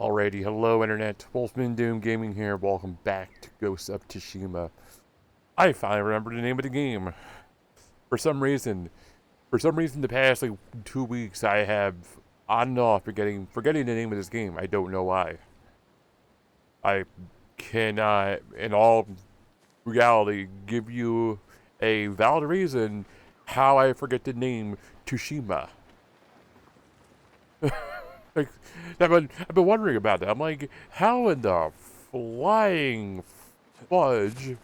Alrighty, hello internet, Wolfman Doom Gaming here, welcome back to Ghost of Tsushima. I finally remembered the name of the game. For some reason the past like 2 weeks I have on and off forgetting the name of this game. I don't know why. I cannot, in all reality, give you a valid reason how I forget the name Tsushima. Like, I've been wondering about that. I'm like, how in the flying fudge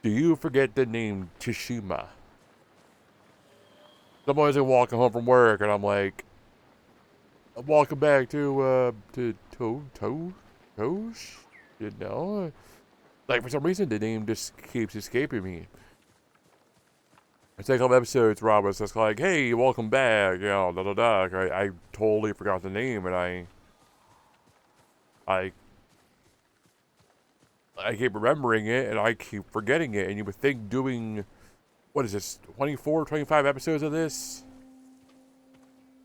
do you forget the name Tsushima? I'm always like walking home from work, and I'm walking back to Tosh, you know? Like, for some reason, the name just keeps escaping me. I take a couple episodes, Robert's just like, hey, welcome back, you know, da da da. I totally forgot the name, and I keep remembering it, and I keep forgetting it, and you would think doing, what is this, 24, 25 episodes of this?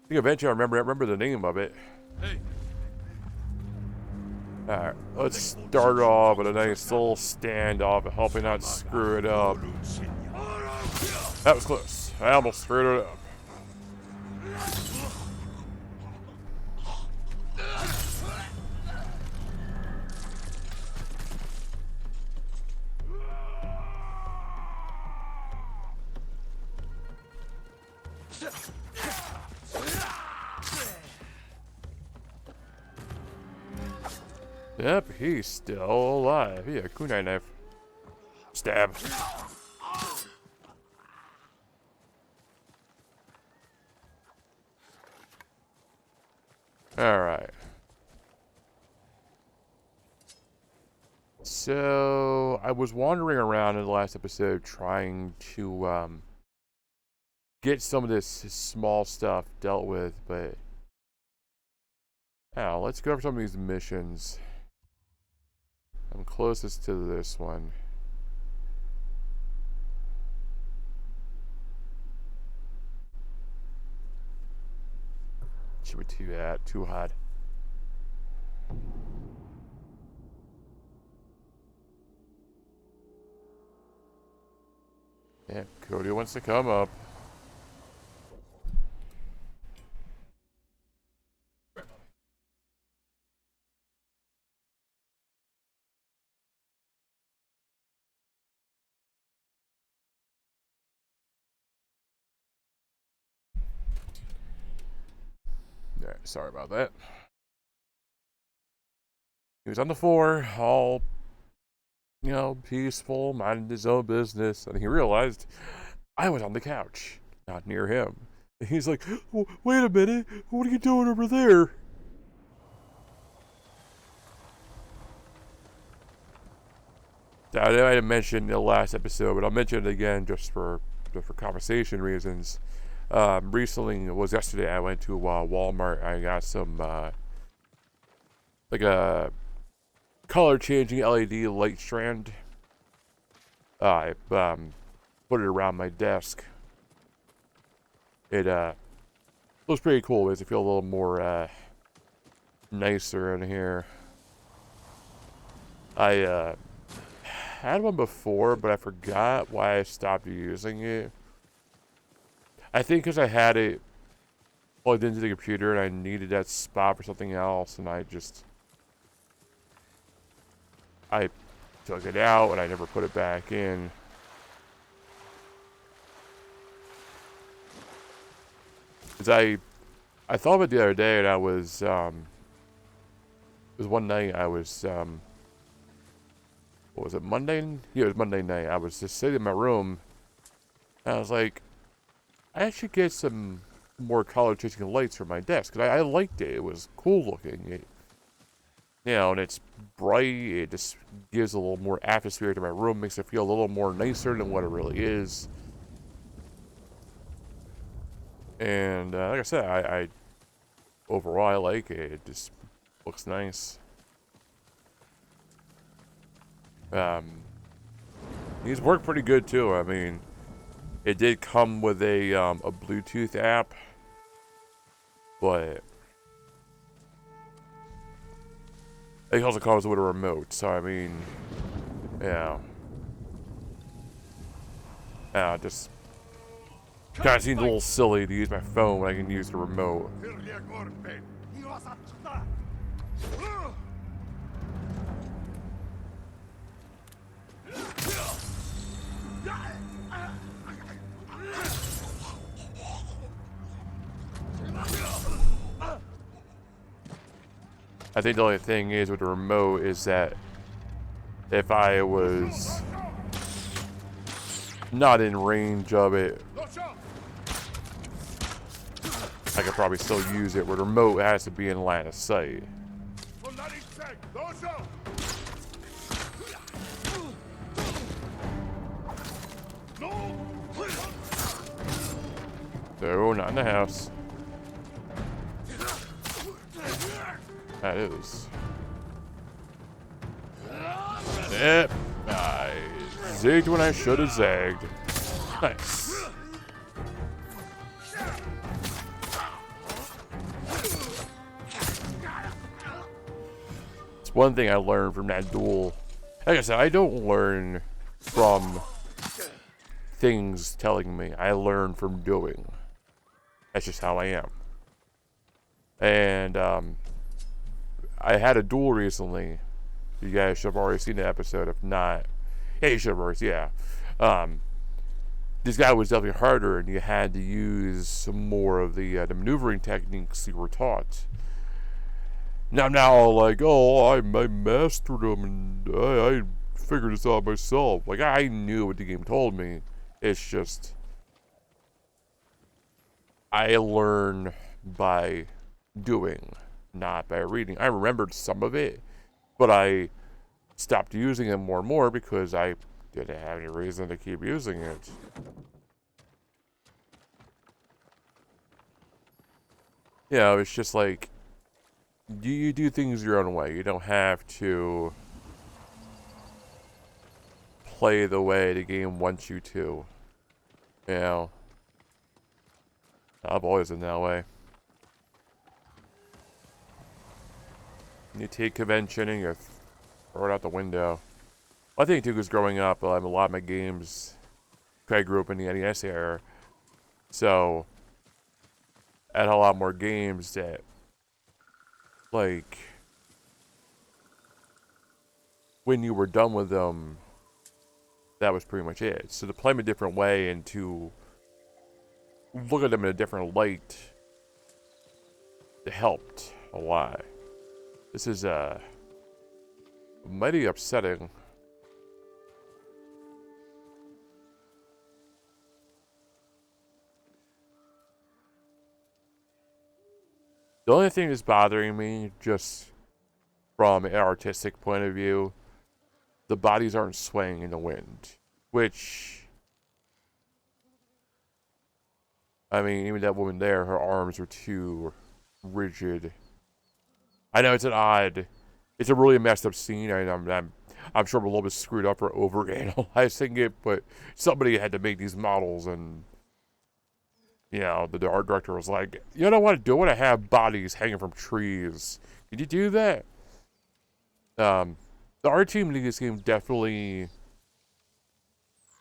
I think eventually I remember the name of it. Hey. Alright, let's start off with a nice little standoff, helping not screw it up. That was close. I almost screwed it up. Yep, he's still alive. Yeah, kunai knife. Stab. Alright. So, I was wandering around in the last episode trying to, get some of this small stuff dealt with, but... Now, let's go over some of these missions. I'm closest to this one. Should be too hot. Yeah, Cody wants to come up. Yeah, sorry about that. He was on the floor, all, you know, peaceful, minding his own business, and he realized I was on the couch, not near him. And he's like, wait a minute, what are you doing over there? I might have mentioned in the last episode, but I'll mention it again just for conversation reasons. Recently, it was yesterday, I went to Walmart. I got some, like a color-changing LED light strand. I put it around my desk. It looks pretty cool. It makes it feel a little more nicer in here. I had one before, but I forgot why I stopped using it. I think because I had it plugged into the computer and I needed that spot for something else, and I took it out and I never put it back in. Cause I thought of it the other day, and I was it was one night I was what was it, Monday? Yeah, it was Monday night. I was just sitting in my room, and I was like, I should get some more color changing lights for my desk. Cause I liked it. It was cool looking. You know, and it's bright. It just gives a little more atmosphere to my room. Makes it feel a little more nicer than what it really is. And like I said, I overall I like it. It just looks nice. These work pretty good too. I mean, it did come with a Bluetooth app, but It also comes with a remote, so I mean, yeah. Just kind of seems a little silly to use my phone when I can use the remote. I think the only thing is with the remote is that if I was not in range of it, I could probably still use it, where the remote has to be in line of sight. No, not in the house. That is. Yep. I zigged when I should have zagged. Nice. It's one thing I learned from that duel. Like I said, I don't learn from things telling me. I learn from doing. That's just how I am. And I had a duel recently. You guys should have already seen the episode. If not, yeah, you should have already. Yeah. This guy was definitely harder, and you had to use some more of the maneuvering techniques you were taught. Now I'm now like, oh, I mastered them, and I figured this out myself. Like, I knew what the game told me. It's just I learn by doing, not by reading. I remembered some of it, but I stopped using it more and more because I didn't have any reason to keep using it. You know, it's just like, you do things your own way. You don't have to play the way the game wants you to. You know, I've always been that way. You take convention and you throw it out the window. I think too, because growing up, a lot of my games, I grew up in the NES era, so I had a lot more games that, like, when you were done with them, that was pretty much it. So to play them a different way and to look at them in a different light, it helped a lot. This is mighty upsetting. The only thing that's bothering me, just from an artistic point of view, the bodies aren't swaying in the wind. Which, I mean, even that woman there, her arms are too rigid. I know it's it's a really messed up scene. I'm sure I'm a little bit screwed up for overanalyzing it, but somebody had to make these models, and you know, the art director was like, "You don't want to do it. I have bodies hanging from trees. Could you do that?" The art team in this game definitely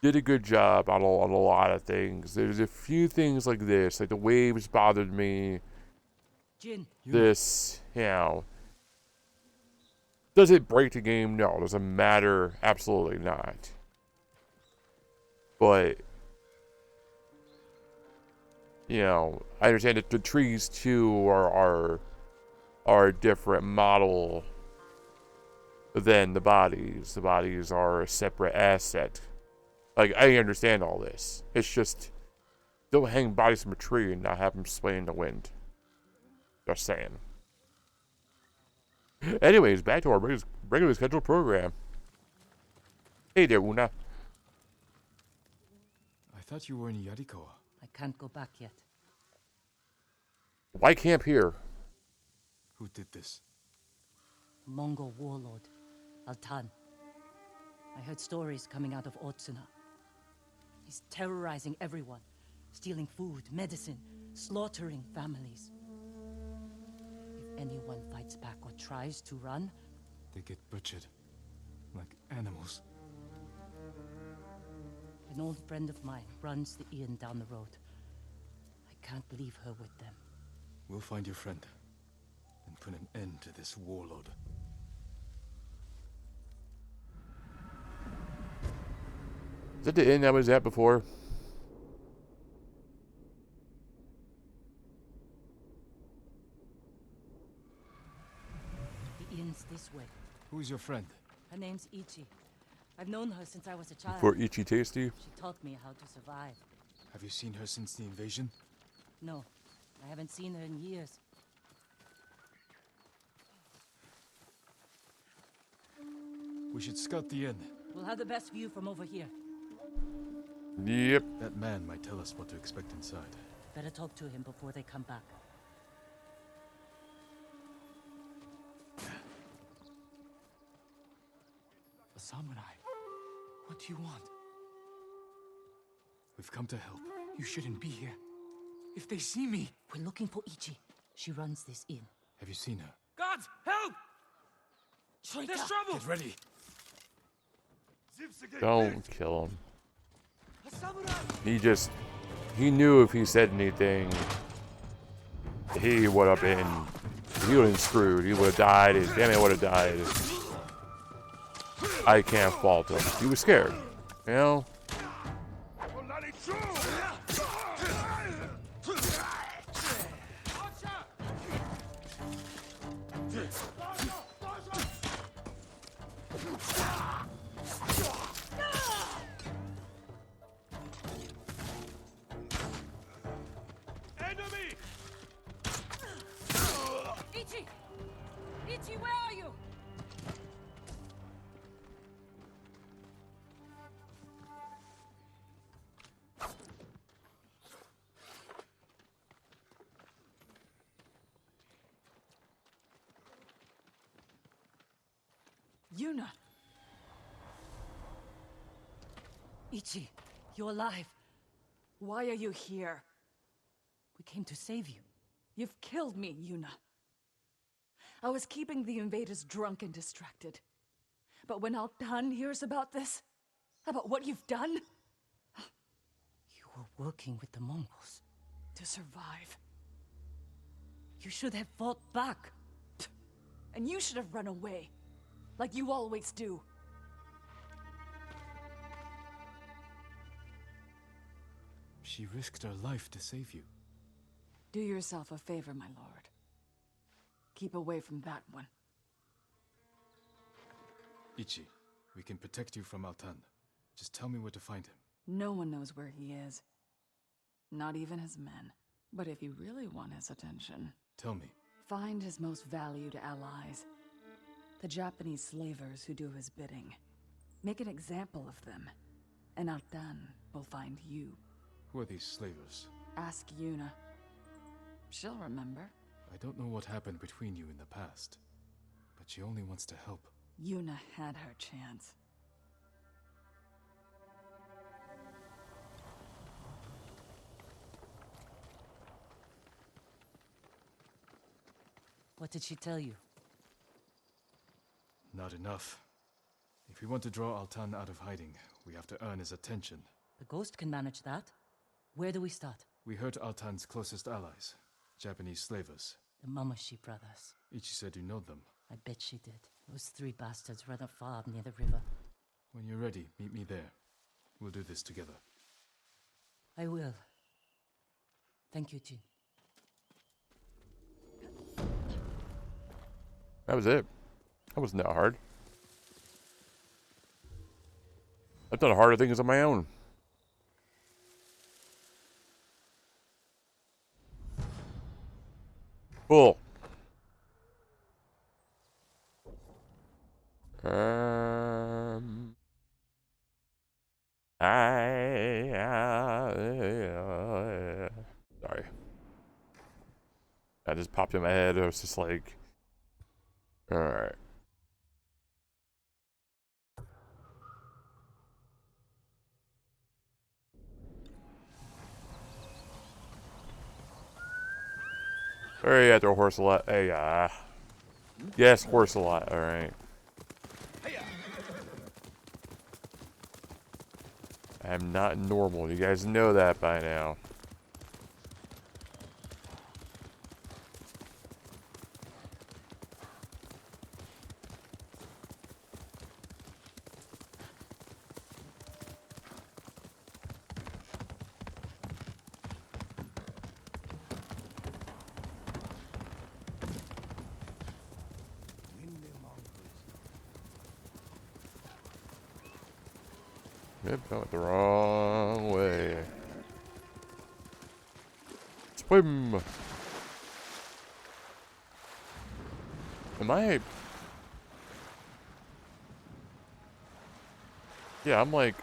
did a good job on a lot of things. There's a few things like this, like the waves bothered me. This, you know, does it break the game? No. Does it matter? Absolutely not. But, you know, I understand that the trees too are a different model than the bodies. The bodies are a separate asset. Like, I understand all this. It's just, don't hang bodies from a tree and not have them sway in the wind. Just saying. Anyways, back to our regularly scheduled program. Hey there, Una. I thought you were in Yarikawa. I can't go back yet. Why camp here? Who did this? A Mongol warlord, Altan. I heard stories coming out of Otsuna. He's terrorizing everyone, stealing food, medicine, slaughtering families. If anyone fights back or tries to run, They get butchered. Like animals. An old friend of mine runs the inn down the road. I can't leave her with them. We'll find your friend. And put an end to this warlord. Is that the inn I was at before? The inn's this way. Who's your friend? Her name's Ichi. I've known her since I was a child. Before Ichi Tasty? She taught me how to survive. Have you seen her since the invasion? No, I haven't seen her in years. We should scout the inn. We'll have the best view from over here. Yep. That man might tell us what to expect inside. Better talk to him before they come back. A samurai. What do you want? We've come to help. You shouldn't be here. If they see me... We're looking for Ichi. She runs this inn. Have you seen her? Gods, help! Traitor! There's trouble! Get ready. Don't kill him. He knew if he said anything, he would have been screwed. He would have died. His family would have died. I can't fault him. He was scared, you know? Ichi, where are you? Yuna! Ichi, you're alive. Why are you here? We came to save you. You've killed me, Yuna. I was keeping the invaders drunk and distracted. But when Altan hears about this, about what you've done, You were working with the Mongols. to survive. You should have fought back. And you should have run away, like you always do. She risked her life to save you. Do yourself a favor, my lord. Keep away from that one. Ichi, we can protect you from Altan. Just tell me where to find him. No one knows where he is. Not even his men. But if you really want his attention, Tell me. find his most valued allies. The Japanese slavers who do his bidding. Make an example of them. And Altan will find you. Who are these slavers? Ask Yuna. She'll remember. I don't know what happened between you in the past, but she only wants to help. Yuna had her chance. What did she tell you? Not enough. If we want to draw Altan out of hiding, we have to earn his attention. The ghost can manage that. Where do we start? We hurt Altan's closest allies, Japanese slavers. The Mamashi brothers. Ichi said you know them. I bet she did. Those three bastards run a farm near the river. When you're ready, meet me there. We'll do this together. I will. Thank you, Jin. That was it. That wasn't that hard. I've done harder things on my own. Cool. Sorry. That just popped in my head. I was just like, all right. Sorry, I throw horse a lot. Hey, yes, horse a lot. All right. I'm not normal. You guys know that by now. Yep, I went the wrong way. Swim! Am I... Yeah, I'm like...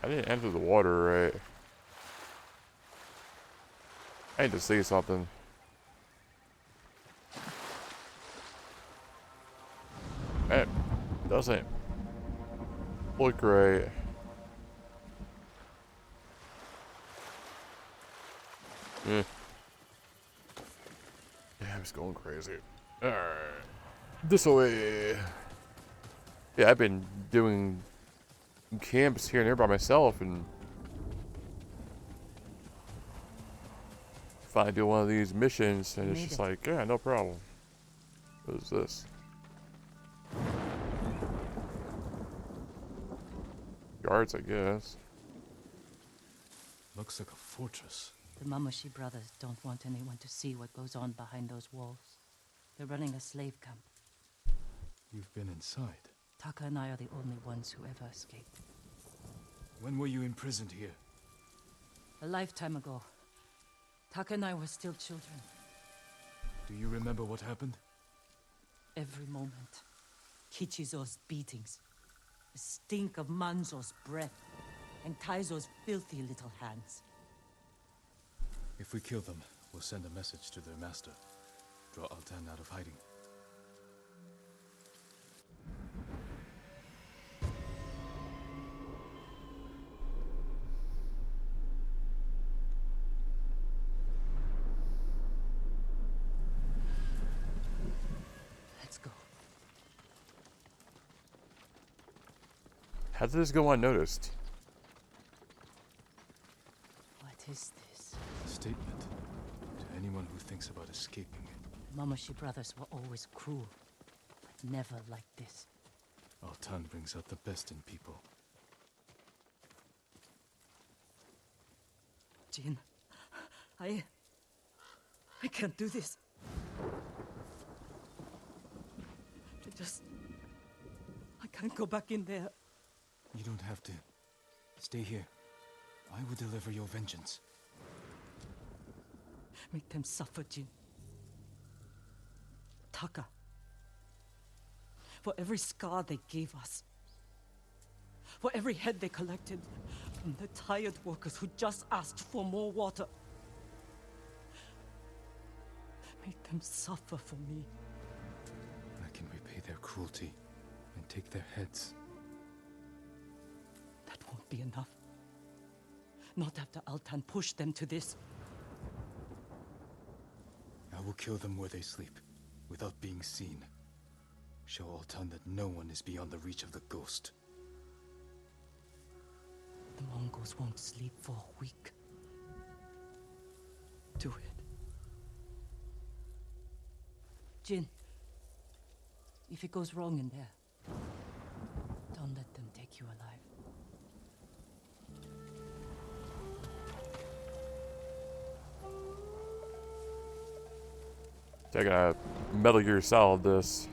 I didn't enter the water right. I need to say something. That doesn't look right. Yeah, I'm just going crazy. Alright. This way. Yeah, I've been doing camps here and there by myself, and if I do one of these missions, and it's just like, yeah, no problem. What is this? Guards, I guess. Looks like a fortress. The Mamushi brothers don't want anyone to see what goes on behind those walls. They're running a slave camp. You've been inside. Taka and I are the only ones who ever escaped. When were you imprisoned here? A lifetime ago. Taka and I were still children. Do you remember what happened? Every moment. Kichizo's beatings. The stink of Manzo's breath. And Taizo's filthy little hands. If we kill them, we'll send a message to their master. Draw Altan out of hiding. Let's go. How did this go unnoticed? What is this? A statement to anyone who thinks about escaping. Mamushi brothers were always cruel, but never like this. Altan brings out the best in people. Jin, I can't do this. I can't go back in there. You don't have to. Stay here. I will deliver your vengeance. Make them suffer, Jin. Taka. For every scar they gave us. For every head they collected from the tired workers who just asked for more water. Make them suffer for me. I can repay their cruelty and take their heads. That won't be enough. Not after Altan pushed them to this. I will kill them where they sleep, without being seen. Show Altan that no one is beyond the reach of the ghost. The Mongols won't sleep for a week. Do it. Jin, if it goes wrong in there, don't let them take you alive. Taking a Metal Gear Solid this.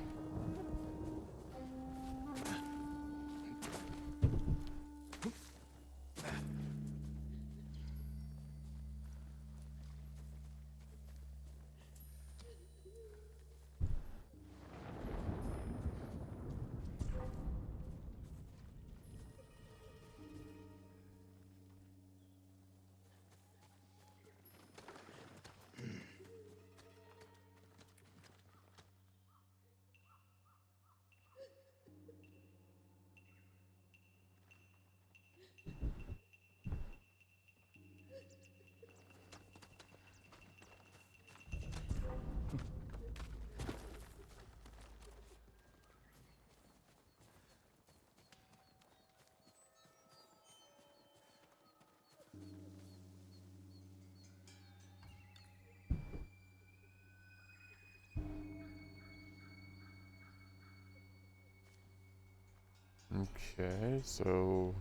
Okay, so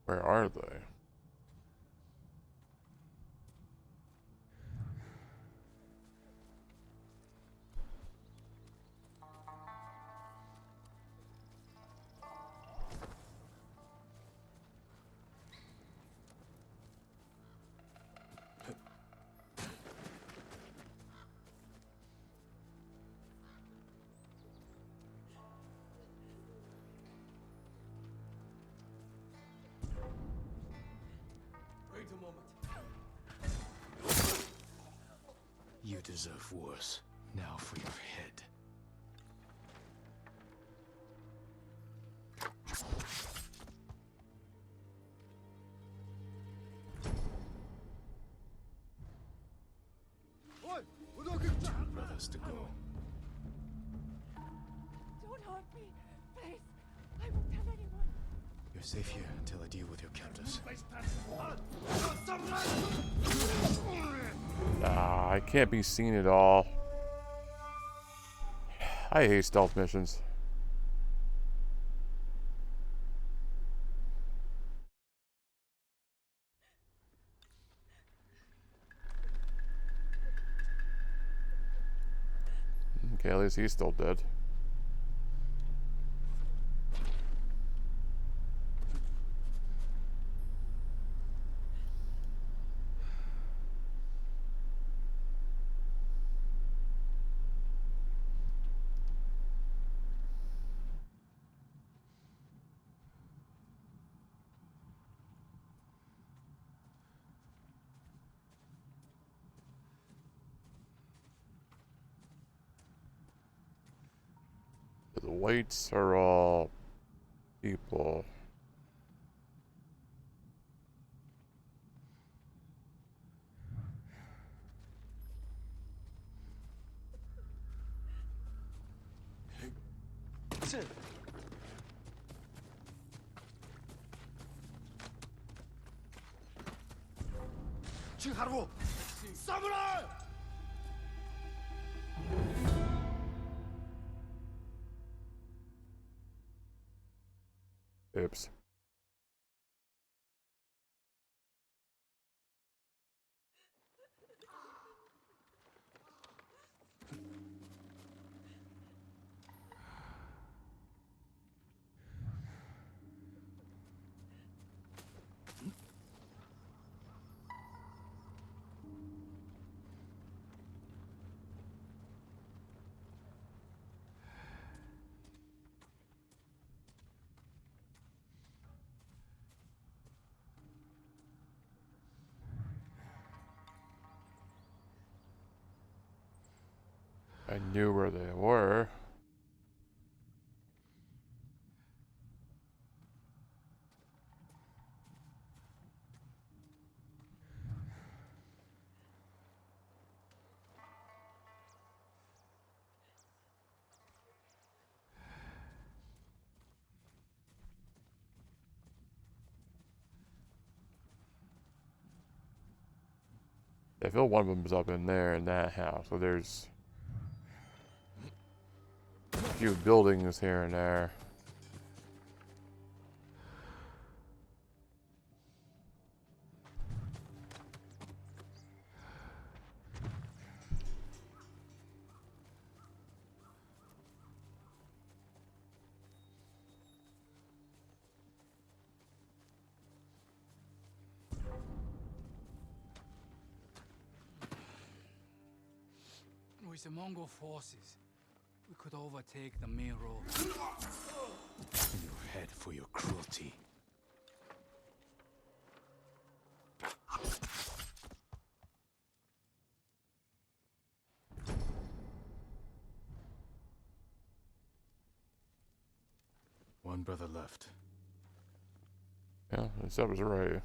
where are they? Wait a moment. You deserve worse. Now for your head. Two brothers to go. Don't hurt me, please. I won't tell anyone. You're safe here until I deal with your captors. I can't be seen at all. I hate stealth missions. Okay, at least he's still dead. The whites are all people. Samurai! Oops. I knew where they were. I feel one of them's up in there in that house. So there's a few buildings here and there. With the Mongol forces, we could overtake the main road. In your head for your cruelty. One brother left. Yeah, that was right.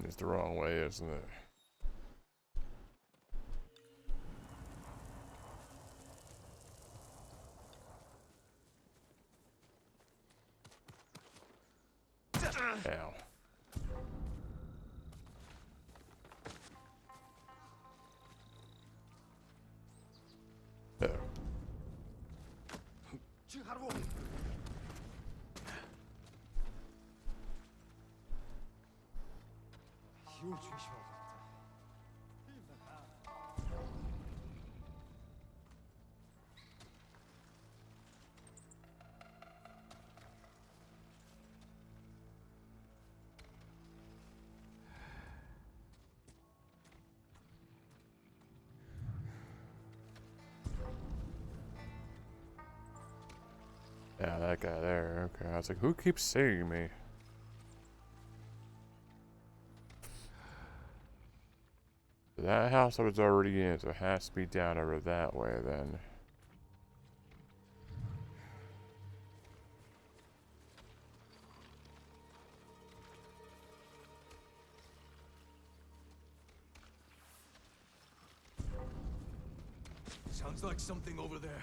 It's the wrong way, isn't it? Ow. Oh. Yeah, that guy there. Okay, I was like, who keeps seeing me? That house I was already in, so it has to be down over that way then. Sounds like something over there.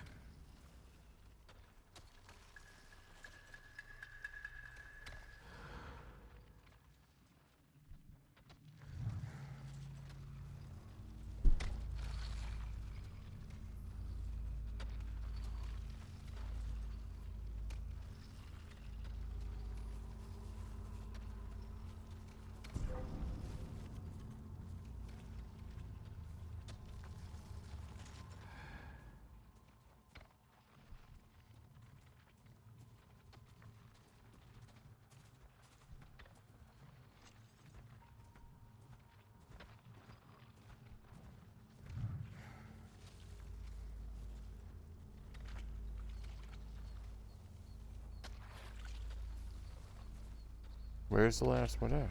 Where's the last one at?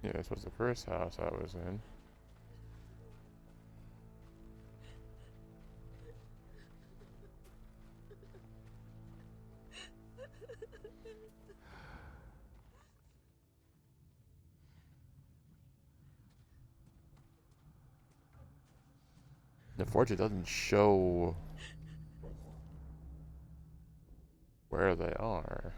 Yeah, this was the first house I was in. Unfortunately, it doesn't show where they are.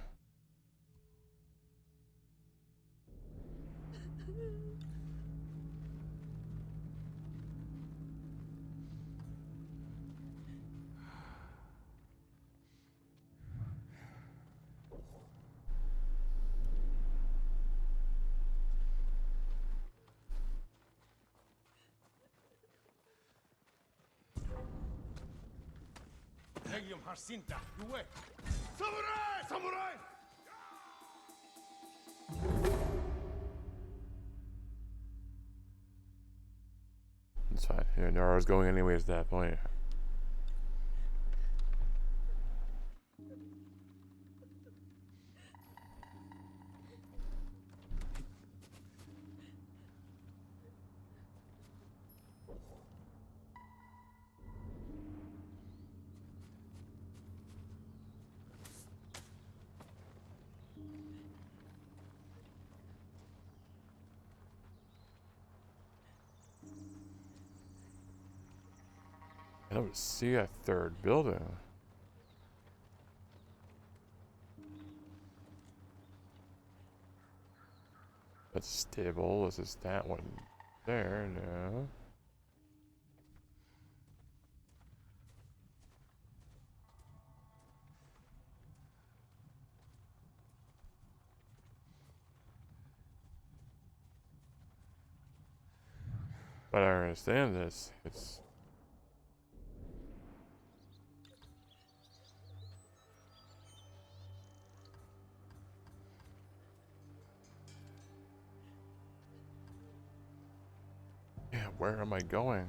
Samurai! Samurai! It's fine. Yeah, no, I was going anyways at that point. I don't see a third building. That's stable. This is that one there, no. But I understand this. It's yeah, where am I going?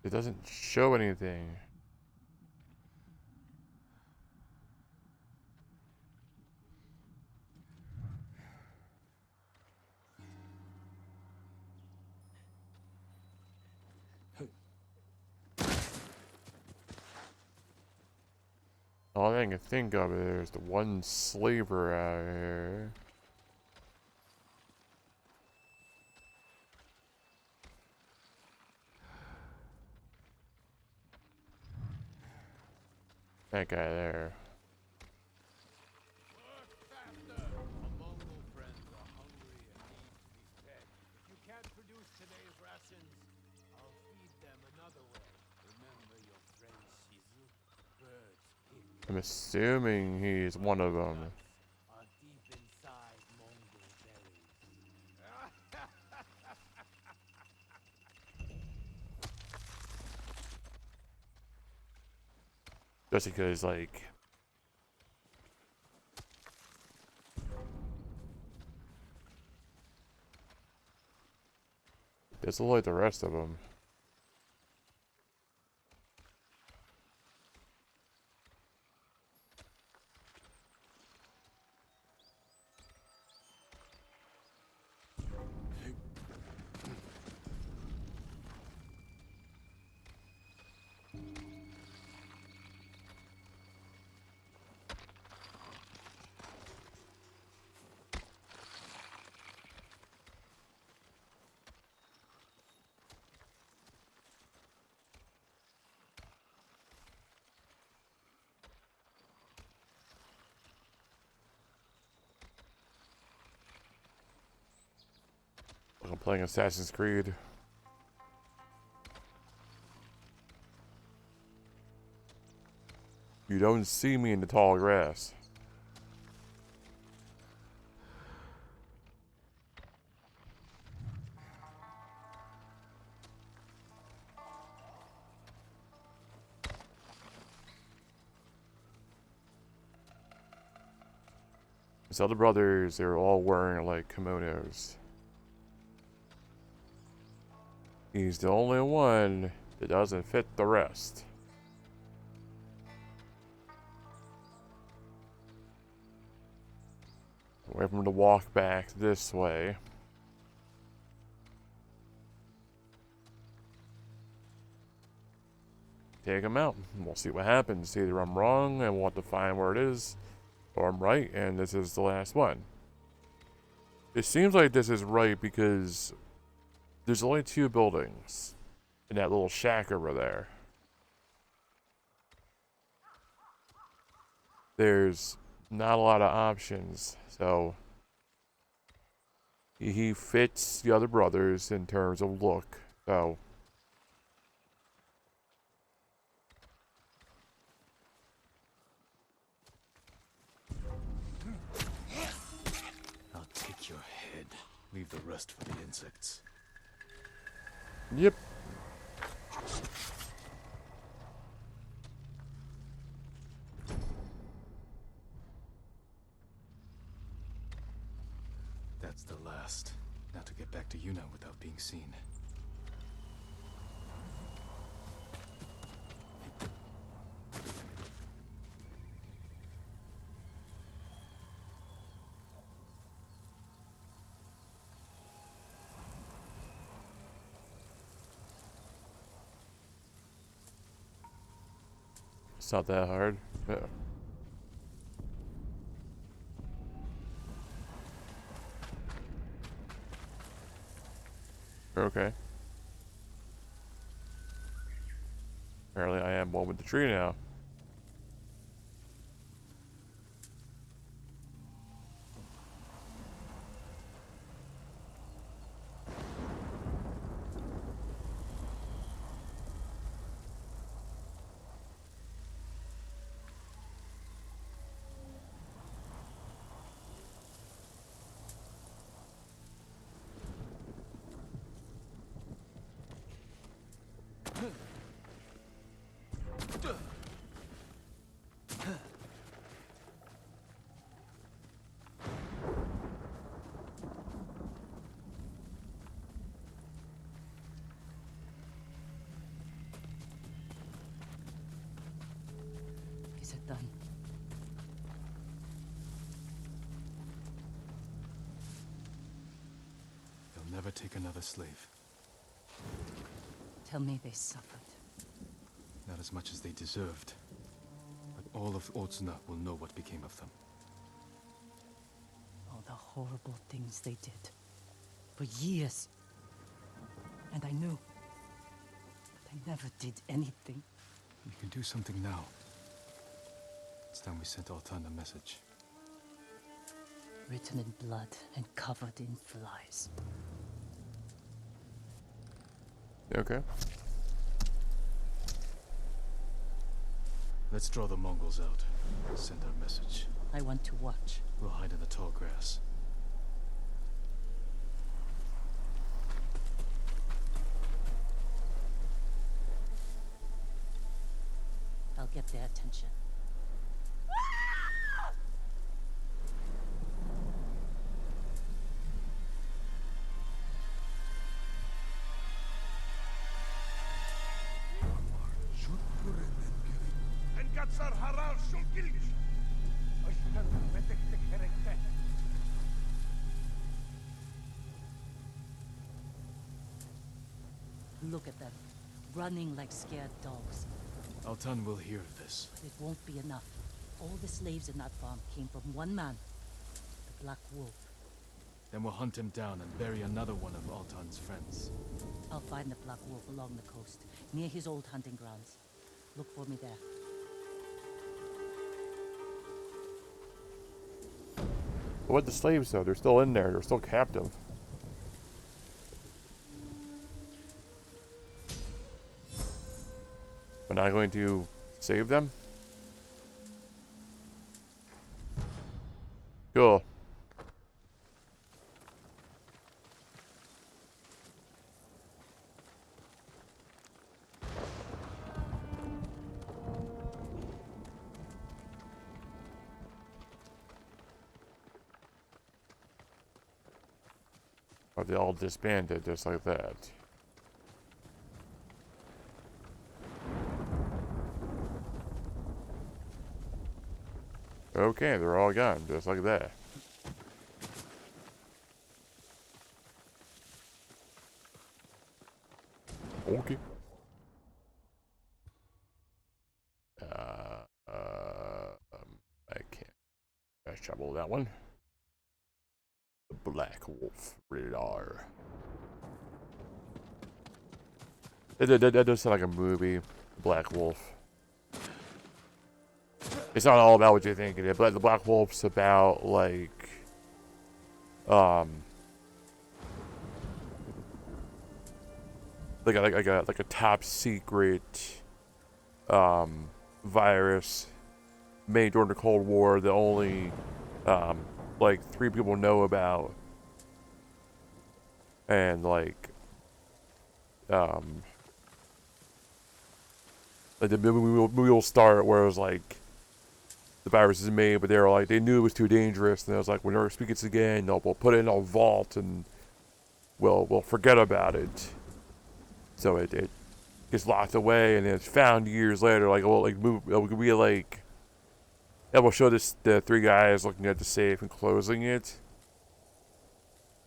It doesn't show anything. All I can think of is the one slaver out here. That guy there. I'm assuming he's one of them. Just because, like, doesn't look like the rest of them. Like I'm playing Assassin's Creed. You don't see me in the tall grass. His other brothers, they're all wearing like kimonos. He's the only one that doesn't fit the rest. Wait for him to walk back this way. Take him out. We'll see what happens. Either I'm wrong and we'll have to find where it is, or I'm right and this is the last one. It seems like this is right because there's only 2 buildings in that little shack over there. There's not a lot of options, so he fits the other brothers in terms of look, so I'll take your head. Leave the rest for the insects. yep. That's the last. Now to get back to Yuna without being seen. It's not that hard. Yeah. Okay. Apparently I am one with the tree now. Is it done? They'll never take another slave. Tell me they suffered. Not as much as they deserved. But all of Otsuna will know what became of them. All the horrible things they did. For years. And I knew. But I never did anything. You can do something now. It's time we sent Altan a message. Written in blood and covered in flies. Okay. Let's draw the Mongols out. Send our message. I want to watch. We'll hide in the tall grass. I'll get their attention. Look at them, running like scared dogs. Altan will hear of this. But it won't be enough. All the slaves in that farm came from one man, the Black Wolf. Then we'll hunt him down and bury another one of Altan's friends. I'll find the Black Wolf along the coast, near his old hunting grounds. Look for me there. What the slaves though? They're still in there. They're still captive. We're not going to save them? Cool. Oh, they all disbanded just like that. Okay, they're all gone, just like that. Okay. I can't fast travel that one. The Black Wolf, rated R. That does sound like a movie, Black Wolf. It's not all about what you think it is, but the Black Wolf's about like like a top secret virus made during the Cold War that only like 3 people know about, and like the movie will start where it was like the virus is made, but they were like, they knew it was too dangerous, and it was like, when Earth speaks again, we'll put it in a vault and we'll forget about it. So it gets locked away, and then it's found years later. Like, well, like we like, yeah, we'll show this the 3 guys looking at the safe and closing it.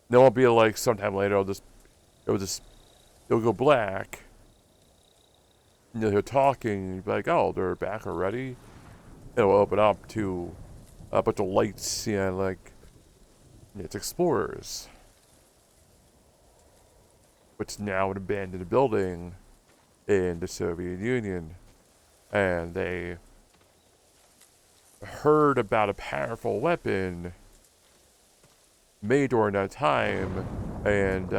Then it'll be like sometime later, it'll go black. And you'll hear talking, and you'll be like, oh, they're back already. It'll open up to a bunch of lights, and like, it's explorers. Which now an abandoned building in the Soviet Union. And they heard about a powerful weapon made during that time, and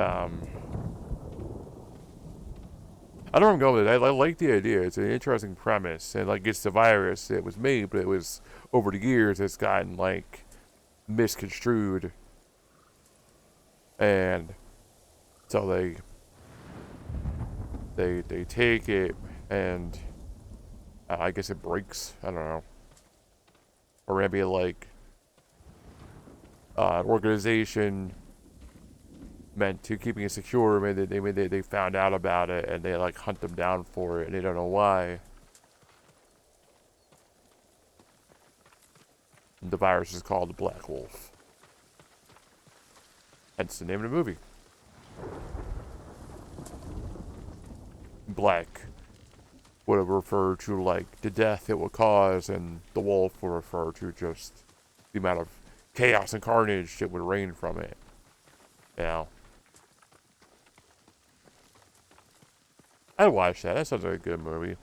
I don't know where I'm going with it. I like the idea. It's an interesting premise. And like, it's the virus. It was made, but it was, over the years, it's gotten like misconstrued. And so they take it, and I guess it breaks. I don't know. Or maybe like an organization meant to keeping it secure. Maybe they found out about it, and they like hunt them down for it, and they don't know why. The virus is called the Black Wolf. Hence the name of the movie. Black would refer to like the death it would cause, and the wolf would refer to just the amount of chaos and carnage that would rain from it. You know, I'd watch that. That sounds like a good movie.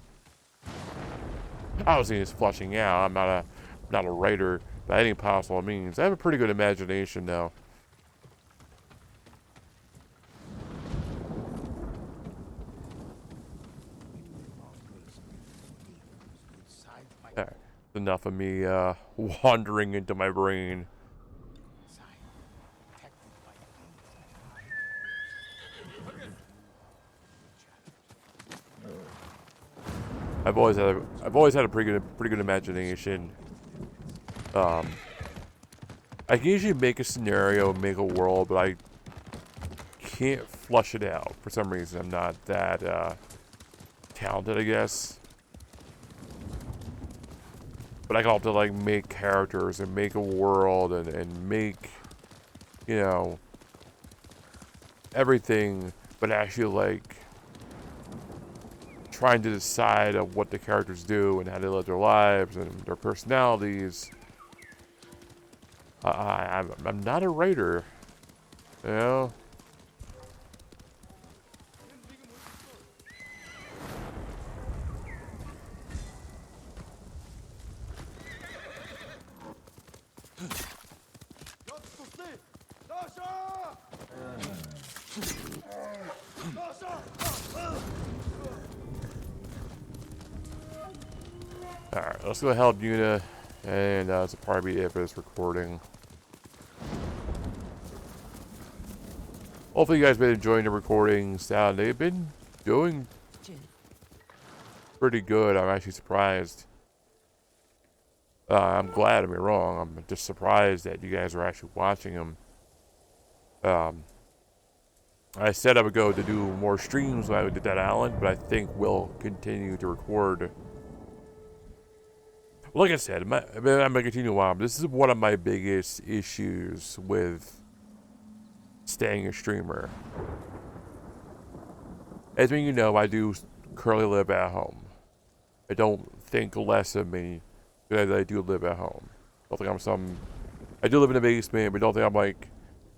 Obviously, it's flushing out. I'm not a writer by any possible means. I have a pretty good imagination, though. Alright, enough of me wandering into my brain. I've always had a pretty good imagination. I can usually make a scenario, make a world, but I can't flush it out for some reason. I'm not that talented, I guess. But I can also like make characters and make a world and make, you know, everything, but actually like trying to decide of what the characters do and how they live their lives and their personalities. I'm not a writer, you know. Alright, let's go help Yuna, and that's probably it for this recording. Hopefully you guys have been enjoying the recordings. They've been doing pretty good. I'm actually surprised. I'm glad, don't get me wrong. I'm just surprised that you guys are actually watching them. I said I would go to do more streams when I did that island, but I think we'll continue to record. Like I said, I'm going to continue on. This is one of my biggest issues with staying a streamer. As you know, I do currently live at home. I don't think less of me because I do live at home. I don't think I do live in a basement, but don't think I'm like,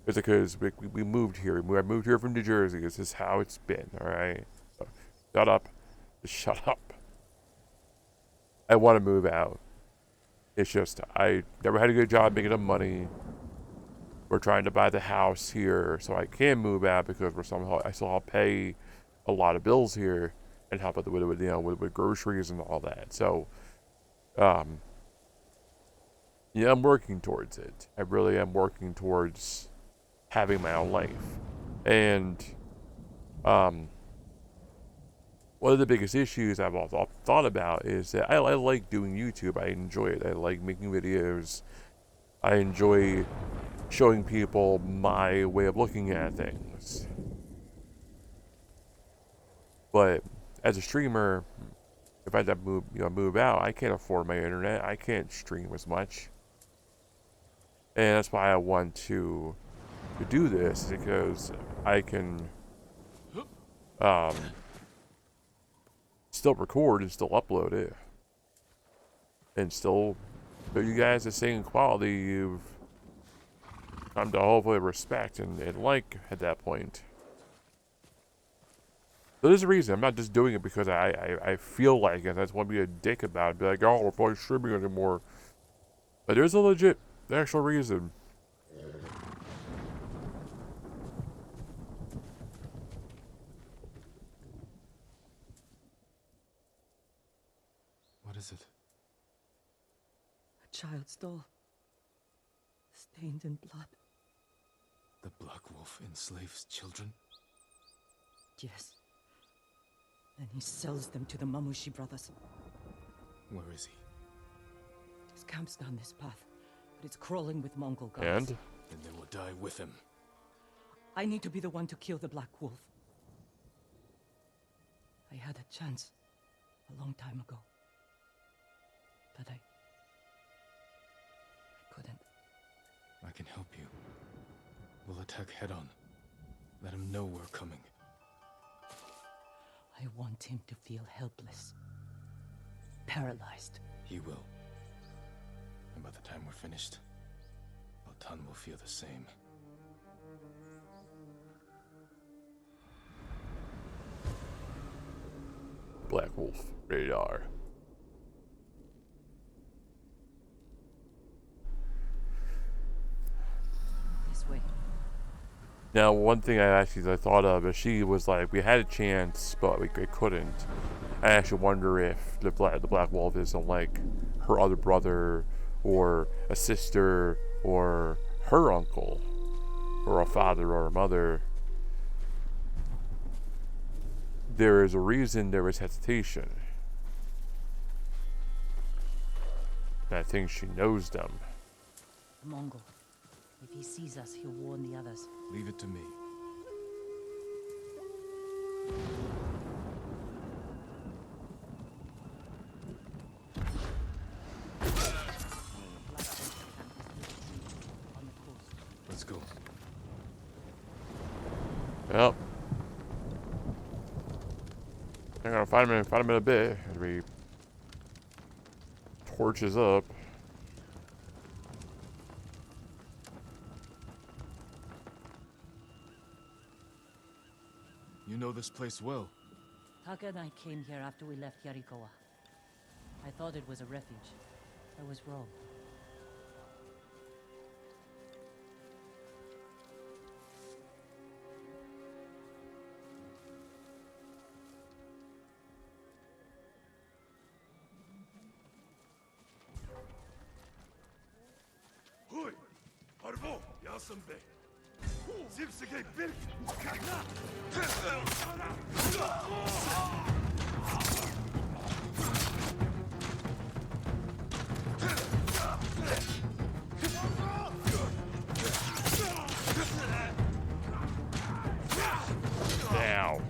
it's because we moved here. I moved here from New Jersey. This is how it's been, alright? So, shut up. Just shut up. I want to move out. It's just, I never had a good job making enough money. We're trying to buy the house here so I can move out because I still have to pay a lot of bills here and help with with groceries and all that. So, yeah, I'm working towards it. I really am working towards having my own life. And, one of the biggest issues I've also thought about is that I like doing YouTube. I enjoy it. I like making videos. I enjoy showing people my way of looking at things. But as a streamer, if I had to move out, I can't afford my internet. I can't stream as much. And that's why I want to do this, because I can still record and still upload it and still show you guys the same quality you've come to hopefully respect and like at that point. So there's a reason. I'm not just doing it because I feel like it. I just want to be a dick about it. Be like, oh, we're not streaming anymore. But there's a legit actual reason. What is it? A child's doll. Stained in blood. The Black Wolf enslaves children? Yes. And he sells them to the Mamushi brothers. Where is he? His camp's down this path, but it's crawling with Mongol guards. And? Then they will die with him. I need to be the one to kill the Black Wolf. I had a chance a long time ago. But I can help you. We'll attack head on. Let him know we're coming. I want him to feel helpless. Paralyzed. He will. And by the time we're finished, Altan will feel the same. Black Wolf radar. This way. Now, one thing I thought of is she was like, we had a chance, but we couldn't. I actually wonder if the Black Wolf isn't like her other brother, or a sister, or her uncle, or a father, or a mother. There is a reason there was hesitation. And I think she knows them. The Mongol. If he sees us, he'll warn the others. Leave it to me. Let's go. Yep. I'm gonna find him in a bit as we torches up. You know this place well. Taka and I came here after we left Yarikawa. I thought it was a refuge. I was wrong. Hui! Arvo! Yasambe! Zipsige Bilk! Now.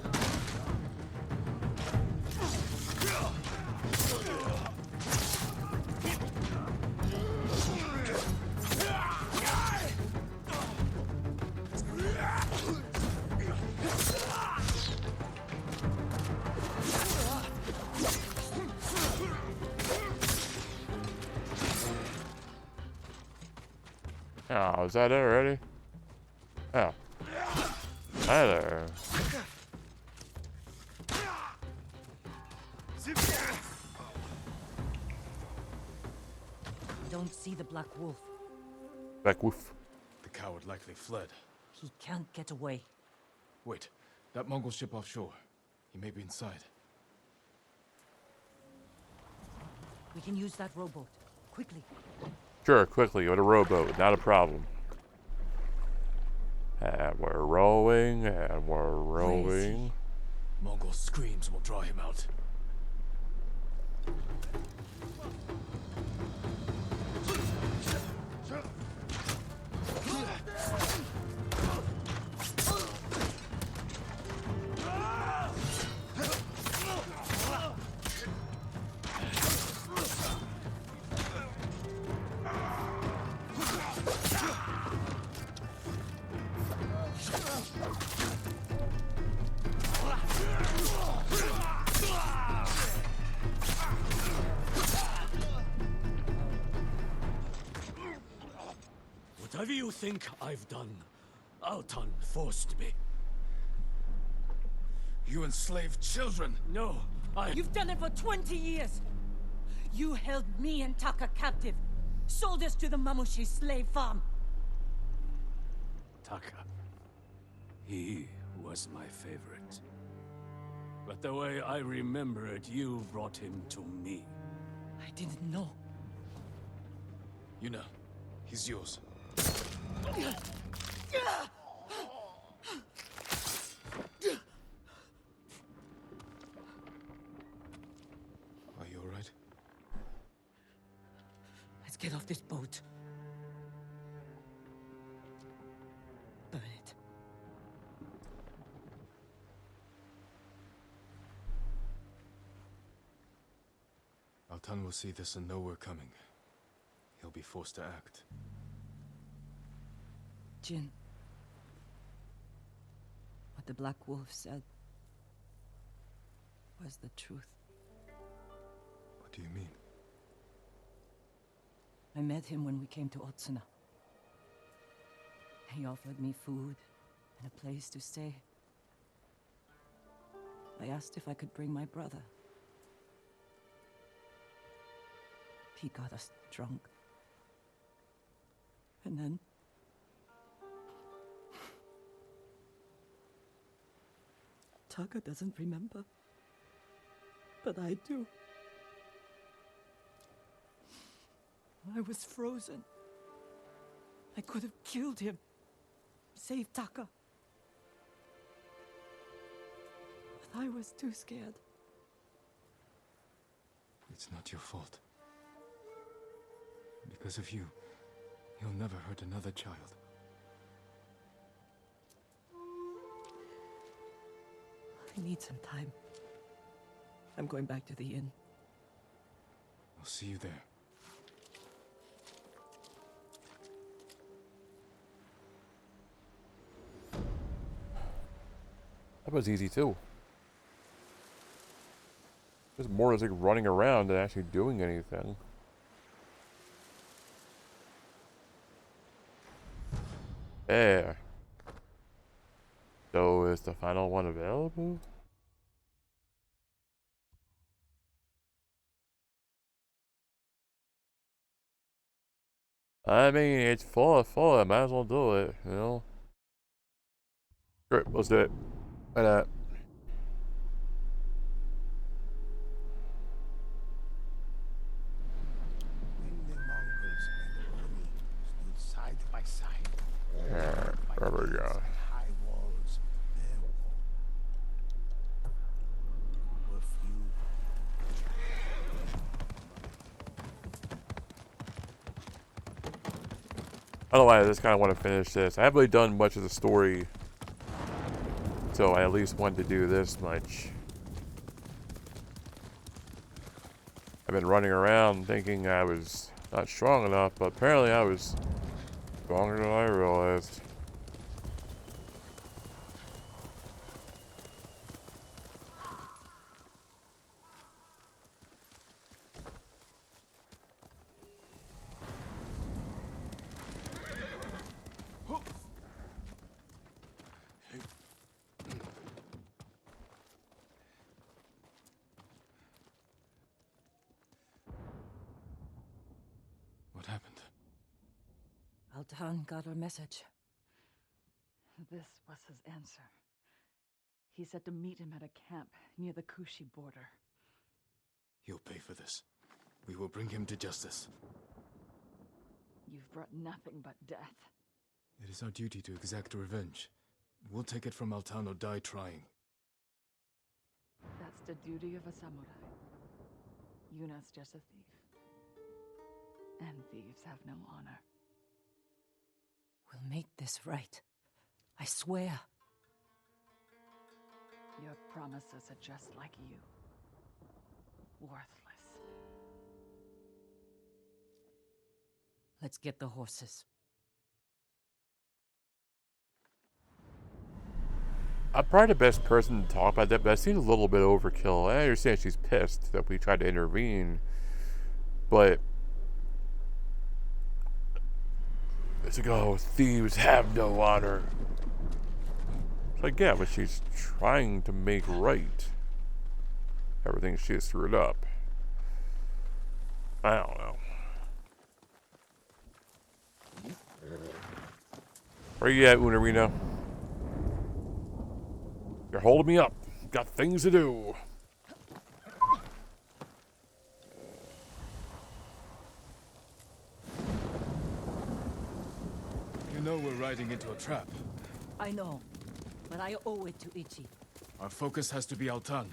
Oh, is that it already? Oh. Hi there. I don't see the Black Wolf. Black Wolf. The coward likely fled. He can't get away. Wait, that Mongol ship offshore. He may be inside. We can use that rowboat. Quickly. Sure, quickly, with a rowboat, not a problem. And we're rowing, and we're rowing. Mongol screams will draw him out. Whatever you think I've done, Altan forced me. You enslaved children! No, You've done it for 20 years! You held me and Taka captive. Sold us to the Mamushi slave farm. Taka. He was my favorite. But the way I remember it, you brought him to me. I didn't know. Yuna, he's yours. Are you alright? Let's get off this boat. Burn it. Altan will see this and know we're coming. He'll be forced to act. Jin. What the Black Wolf said was the truth. What do you mean? I met him when we came to Otsuna. He offered me food and a place to stay. I asked if I could bring my brother. He got us drunk. And then... Taka doesn't remember. But I do. I was frozen. I could have killed him. Saved Taka. But I was too scared. It's not your fault. Because of you, he'll never hurt another child. I need some time. I'm going back to the inn. I'll see you there. That was easy too. It was more like running around than actually doing anything. There. So is the final one available? I mean, it's full. I might as well do it, you know? Great, let's do it. Why not? When the Mongols and the army stood side by side, Yeah, there we go. high walls, there were few. I don't know why I just kind of want to finish this. I haven't really done much of the story, so I at least wanted to do this much. I've been running around thinking I was not strong enough, but apparently I was stronger than I realized. What happened? Altan got our message. This was his answer. He said to meet him at a camp near the Kushi border. He'll pay for this. We will bring him to justice. You've brought nothing but death. It is our duty to exact revenge. We'll take it from Altan or die trying. That's the duty of a samurai. Yuna's just a thief. And thieves have no honor. We'll make this right. I swear. Your promises are just like you. Worthless. Let's get the horses. I'm probably the best person to talk about that, but it seems a little bit overkill. I understand she's pissed that we tried to intervene, but it's like, oh, thieves have no honor. It's like, yeah, but she's trying to make right everything she has screwed up. I don't know. Where you at, Unarino? You're holding me up. Got things to do. You know we're riding into a trap. I know, but I owe it to Ichi. Our focus has to be Altan.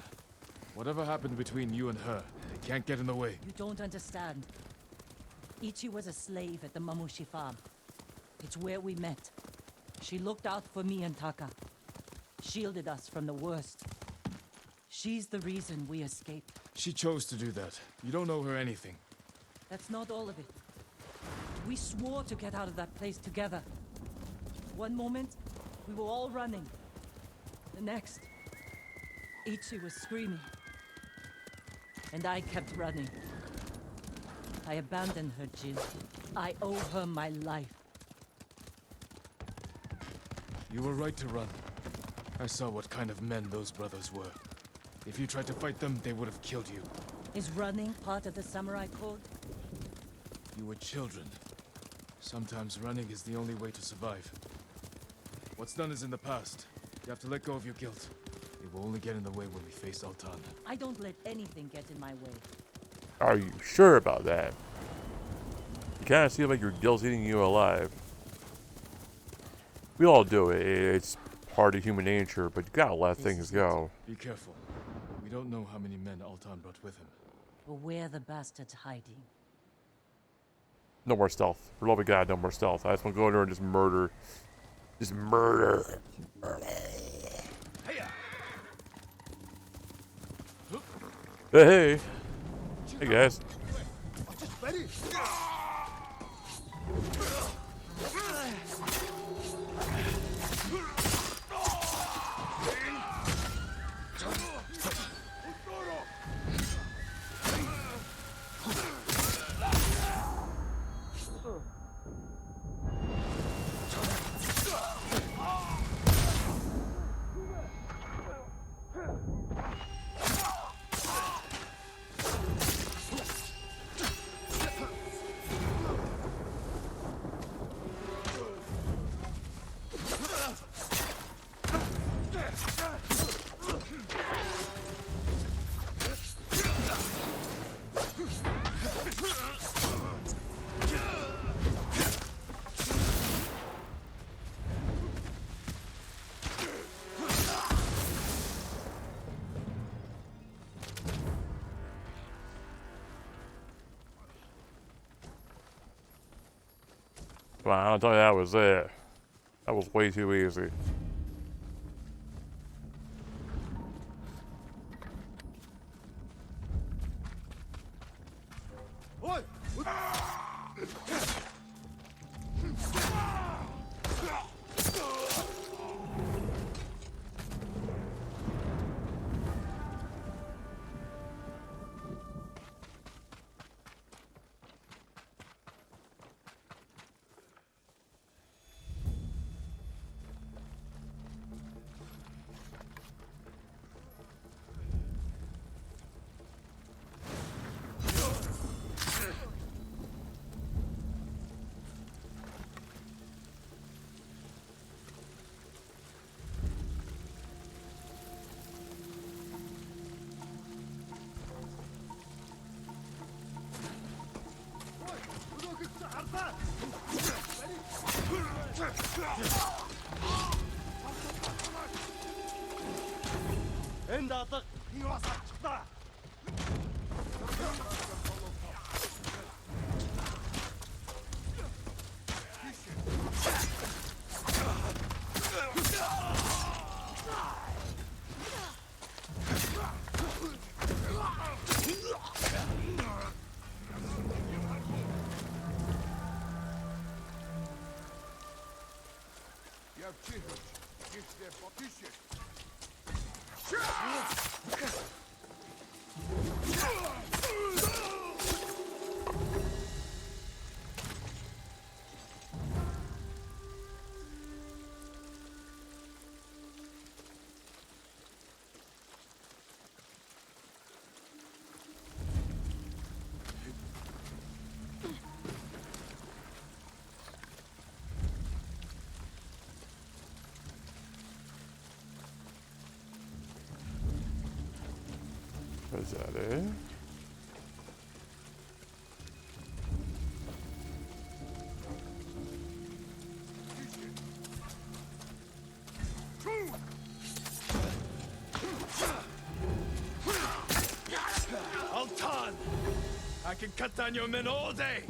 Whatever happened between you and her, it can't get in the way. You don't understand. Ichi was a slave at the Mamushi farm. It's where we met. She looked out for me and Taka. Shielded us from the worst. She's the reason we escaped. She chose to do that. You don't owe her anything. That's not all of it. We swore to get out of that place together. One moment, we were all running. The next, Ichi was screaming. And I kept running. I abandoned her, Jill. I owe her my life. You were right to run. I saw what kind of men those brothers were. If you tried to fight them, they would have killed you. Is running part of the samurai code? You were children. Sometimes running is the only way to survive. What's done is in the past. You have to let go of your guilt. It will only get in the way when we face Altan. I don't let anything get in my way. Are you sure about that? You kind of seem like your guilt's eating you alive. We all do it. It's part of human nature, but you gotta let things go. Be careful. We don't know how many men Altan brought with him. But where the bastard's hiding? No more stealth. For love of God, no more stealth. I just want to go in there and just murder. Just murder. Hey, hey. Hey, guys. Well, I don't tell you that was it. That was way too easy. Is that it? Altan! I can cut down your men all day!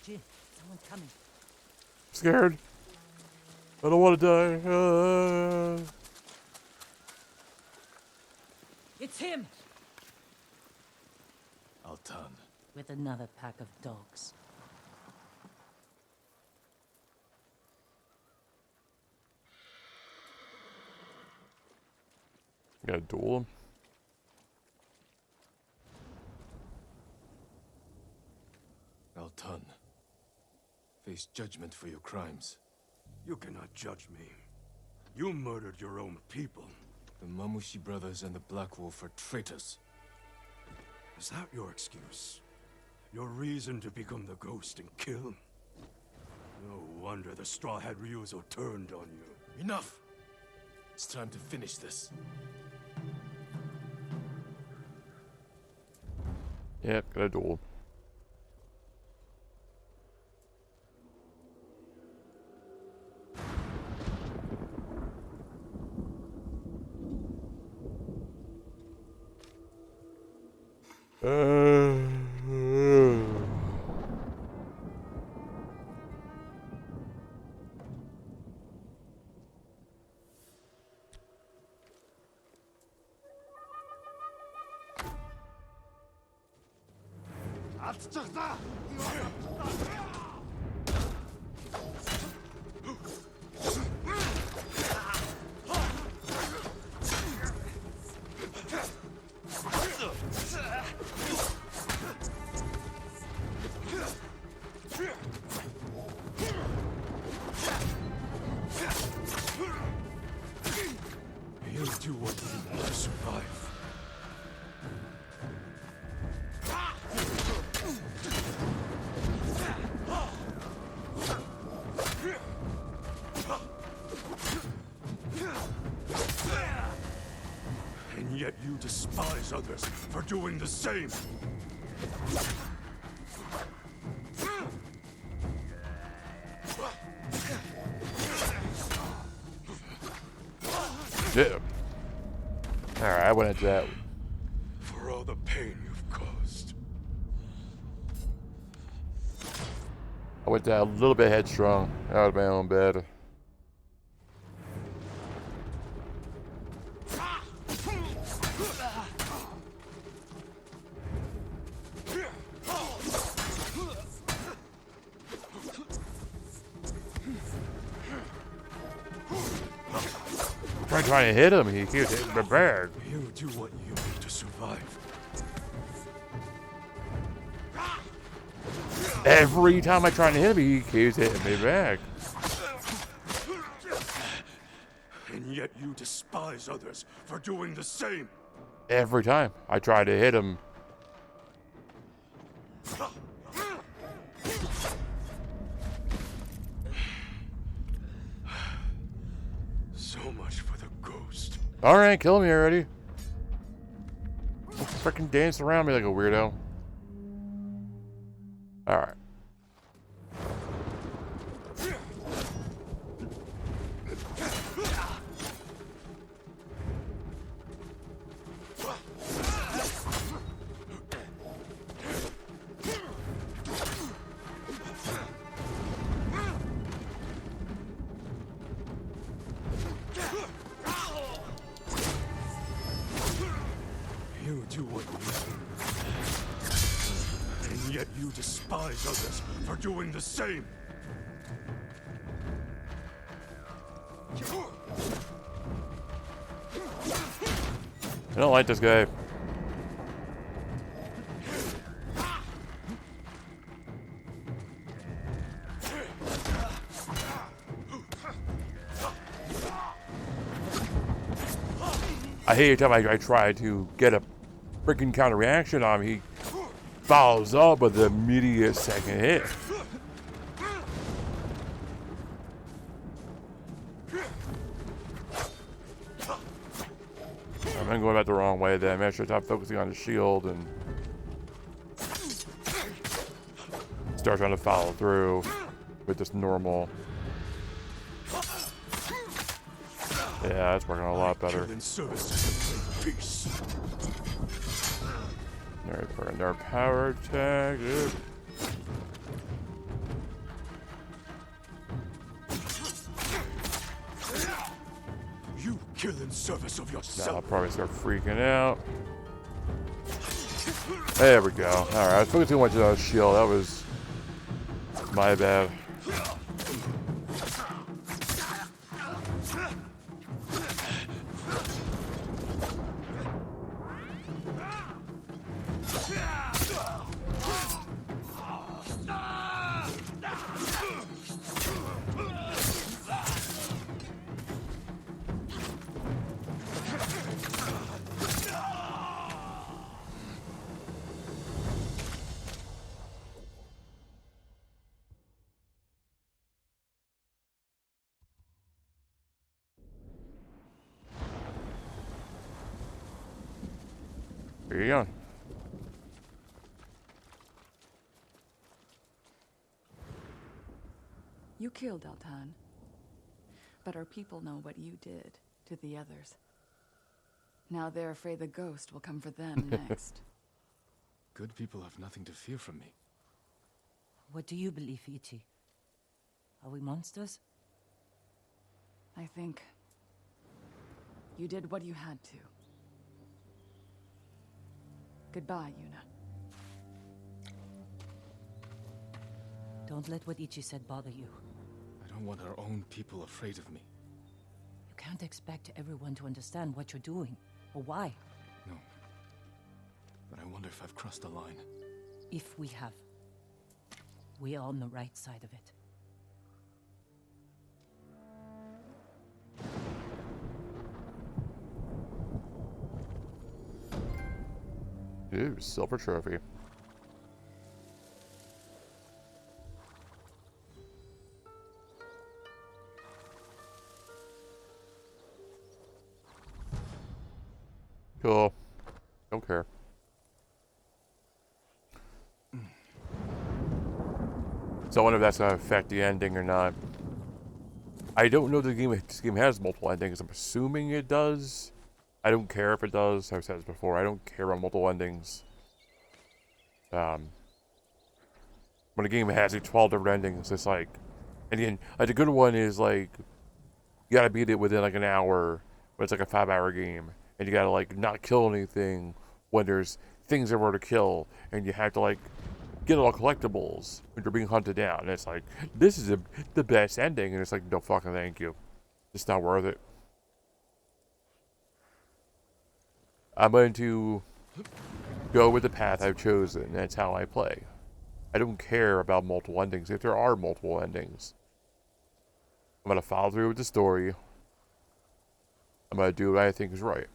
Jin, someone's coming. Scared. I don't want to die. It's him! Altan, with another pack of dogs. You gotta duel him. Altan, face judgment for your crimes. You cannot judge me. You murdered your own people. The Mamushi brothers and the Black Wolf are traitors. Is that your excuse? Your reason to become the ghost and kill? No wonder the Straw Hat Ryuzo turned on you. Enough! It's time to finish this. Yep, gotta duel. You do what you need to survive. And yet you despise others for doing the same. Yeah. Alright, I went into that. For all the pain you've caused. I went down a little bit headstrong out of my own bed. Trying to hit him, he keeps hitting the bag. You do what you need to survive. Every time I try to hit him, he keeps hitting me back. And yet you despise others for doing the same. Every time I try to hit him. So much for the ghost. Alright, kill me already. Freaking dance around me like a weirdo. Alright. You do what you need. And yet you despise others for doing the same. I don't like this guy. I hate every time I try to get a freaking counter reaction on him, he follows up with the immediate second hit. I'm going about the wrong way then. Maybe I should stop focusing on the shield and start trying to follow through with this normal. Yeah, that's working a lot better. Alright, for another power attack, dude. You kill in service of Now I'll yourself. probably start freaking out. There we go. Alright, I was focusing too much on the shield. That was my bad. Here you go. You killed Altan. But our people know what you did to the others. Now they're afraid the ghost will come for them next. Good people have nothing to fear from me. What do you believe, Ichi? Are we monsters? I think you did what you had to. Goodbye, Yuna. Don't let what Ichi said bother you. I don't want our own people afraid of me. You can't expect everyone to understand what you're doing, or why. No. But I wonder if I've crossed the line. If we have. We are on the right side of it. Ooh, silver trophy. Cool. Don't care. So I wonder if that's gonna affect the ending or not. I don't know if this game has multiple endings. I'm assuming it does. I don't care if it does. I've said this before. I don't care about multiple endings. When a game has like 12 different endings, it's like, and then like the good one is like, you gotta beat it within like an hour, but it's like a 5-hour game, and you gotta like not kill anything when there's things everywhere to kill, and you have to like get all collectibles when you're being hunted down. And it's like, this is the best ending, and it's like, no fucking thank you. It's not worth it. I'm going to go with the path I've chosen. That's how I play. I don't care about multiple endings if there are multiple endings. I'm going to follow through with the story. I'm going to do what I think is right.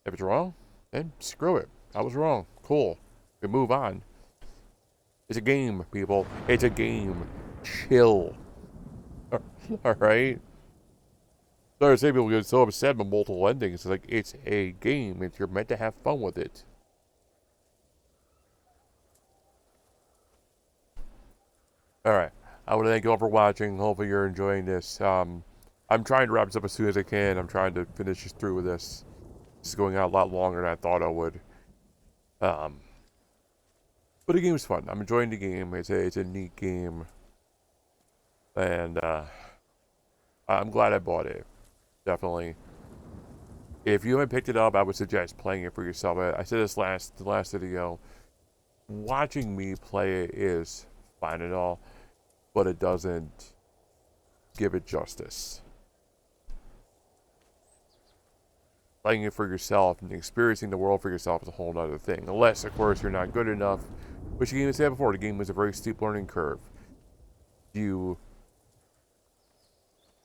If it's wrong, then screw it. I was wrong. Cool. We move on. It's a game, people. It's a game. Chill. Alright? So I say people get so upset with multiple endings. It's like, it's a game. You're meant to have fun with it. Alright. I want to thank you all for watching. Hopefully you're enjoying this. I'm trying to wrap this up as soon as I can. I'm trying to finish this through with this. This is going out a lot longer than I thought I would. But the game's fun. I'm enjoying the game. It's a neat game. And I'm glad I bought it. Definitely. If you haven't picked it up, I would suggest playing it for yourself. I said this the last video. Watching me play it is fine and all, but it doesn't give it justice. Playing it for yourself and experiencing the world for yourself is a whole other thing. Unless, of course, you're not good enough. Which you even said before, the game was a very steep learning curve.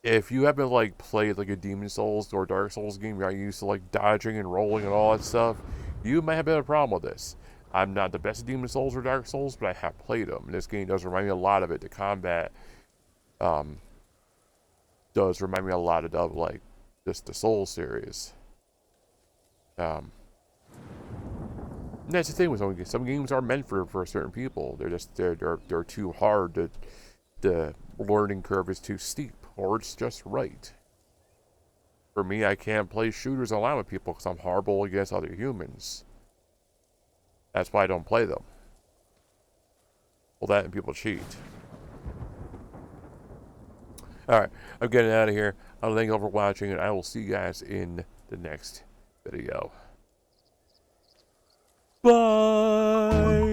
If you haven't like played like a Demon Souls or Dark Souls game, you're used to like dodging and rolling and all that stuff, you might have a problem with this. I'm not the best at Demon Souls or Dark Souls, but I have played them. And this game does remind me a lot of it. The combat does remind me a lot of like just the Souls series. And that's the thing with some games are meant for certain people. They're too hard. The learning curve is too steep, or it's just right. For me, I can't play shooters online with people because I'm horrible against other humans. That's why I don't play them. Well, that and people cheat. Alright, I'm getting out of here. I want to thank you all for watching, and I will see you guys in the next video. Bye.